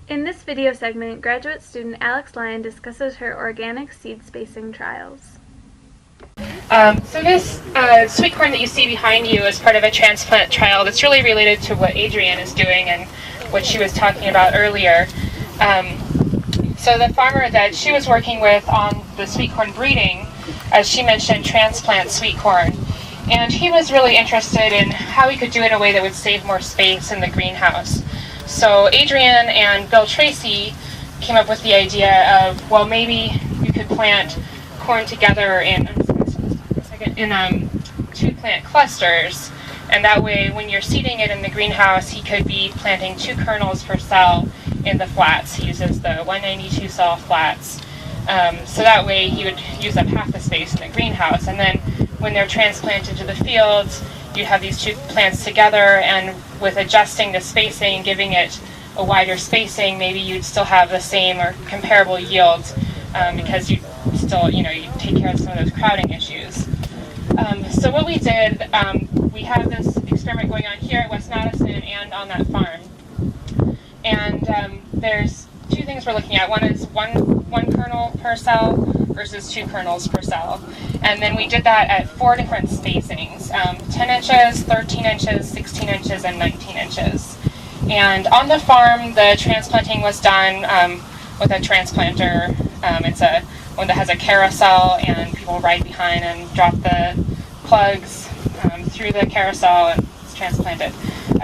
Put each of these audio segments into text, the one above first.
In this video segment, graduate student Alex Lyon discusses her organic seed spacing trials. So this sweet corn that you see behind you is part of a transplant trial that's really related to what Adrienne is doing and what she was talking about earlier. So the farmer that she was working with on the sweet corn breeding, as she mentioned, transplant sweet corn. And he was really interested in how he could do it in a way that would save more space in the greenhouse. So Adrienne and Bill Tracy came up with the idea of, well, maybe you could plant corn together in two plant clusters, and that way when you're seeding it in the greenhouse, he could be planting 2 kernels per cell in the flats. He uses the 192 cell flats. So that way he would use up half the space in the greenhouse, and then when they're transplanted to the fields, you have these 2 plants together, and with adjusting the spacing, giving it a wider spacing, maybe you'd still have the same or comparable yields because you still, you take care of some of those crowding issues. So what we did, we have this experiment going on here at West Madison and on that farm. And there's 2 things we're looking at. One is one kernel per cell versus 2 kernels per cell. And then we did that at 4 different spacings, 10 inches, 13 inches, 16 inches, and 19 inches. And on the farm, the transplanting was done with a transplanter. It's one that has a carousel, and people ride behind and drop the plugs through the carousel, and it's transplanted.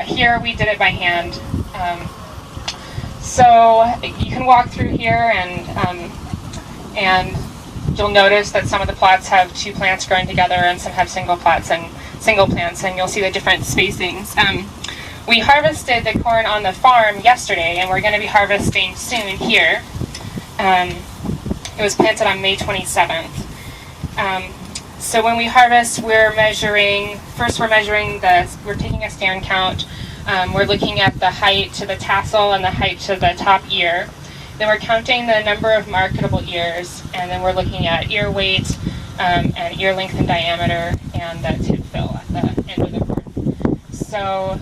Here we did it by hand. So you can walk through here, and you'll notice that some of the plots have 2 plants growing together, and some have single plants and single plants, and you'll see the different spacings. We harvested the corn on the farm yesterday, and we're going to be harvesting soon here. It was planted on May 27th. So when we harvest, we're taking a stand count. We're looking at the height to the tassel and the height to the top ear. Then we're counting the number of marketable ears, and then we're looking at ear weight and ear length and diameter, and the tip fill at the end of the corn. So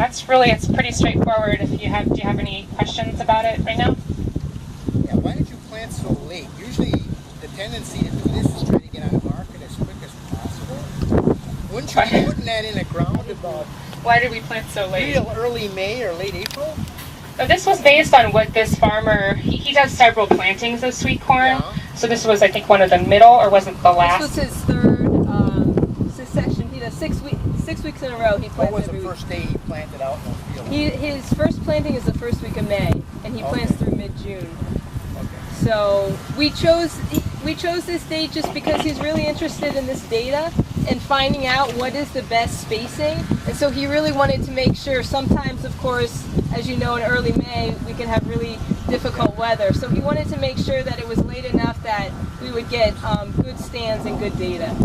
it's pretty straightforward. Do you have any questions about it right now? Yeah, why did you plant so late? Usually the tendency to do this is try to get on the market as quick as possible. Wouldn't you be putting that in the ground about Why did we plant so late? real early May or late April? This was based on what this farmer, he does several plantings of sweet corn. Yeah. So this was, I think, one of the middle, or was it the last? This was his 3rd succession. He does 6 weeks in a row. He plants What was the every week. first day he planted out in the field? His first planting is the first week of May, and he plants through mid-June. Okay. So we chose this date just because he's really interested in this data and finding out what is the best spacing. And so he really wanted to make sure. Sometimes, of course, as you know, in early May, we can have really difficult weather. So he wanted to make sure that it was late enough that we would get good stands and good data.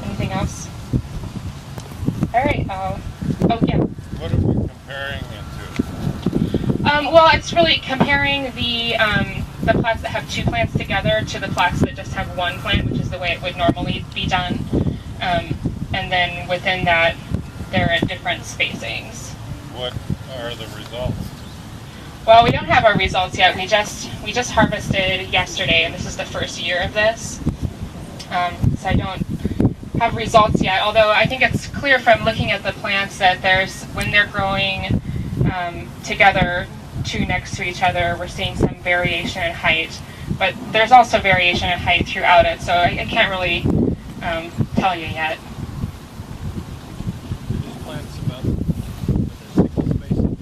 Anything else? All right. Yeah. What are we comparing it to? Well, it's really comparing the plots that have 2 plants together to the plots that just have 1 plant, which is the way it would normally be done. And then within that, they're at different spacings. What are the results? Well, we don't have our results yet. We just harvested yesterday, and this is the first year of this. So I don't have results yet. Although I think it's clear from looking at the plants that when they're growing together, 2 next to each other, we're seeing some variation in height. But there's also variation in height throughout it, so I can't really tell you yet. Are these plants about single spacing?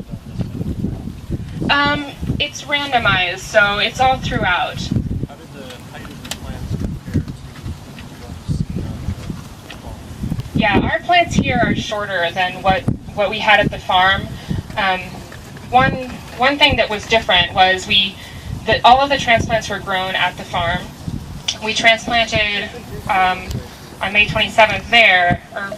It's randomized, so it's all throughout. How did the height of the plants compare to what you see on the farm? Yeah, our plants here are shorter than what we had at the farm. One thing that was different was all of the transplants were grown at the farm. We transplanted on May 27th there, or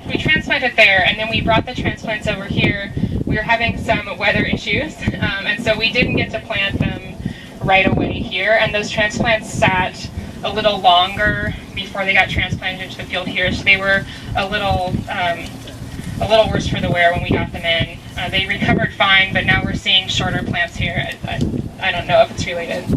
we transplanted there, and then we brought the transplants over here. We were having some weather issues, and so we didn't get to plant them right away here, and those transplants sat a little longer before they got transplanted to the field here, so they were a little worse for the wear when we got them in. they recovered fine, but now we're seeing shorter plants here. I don't know if it's related.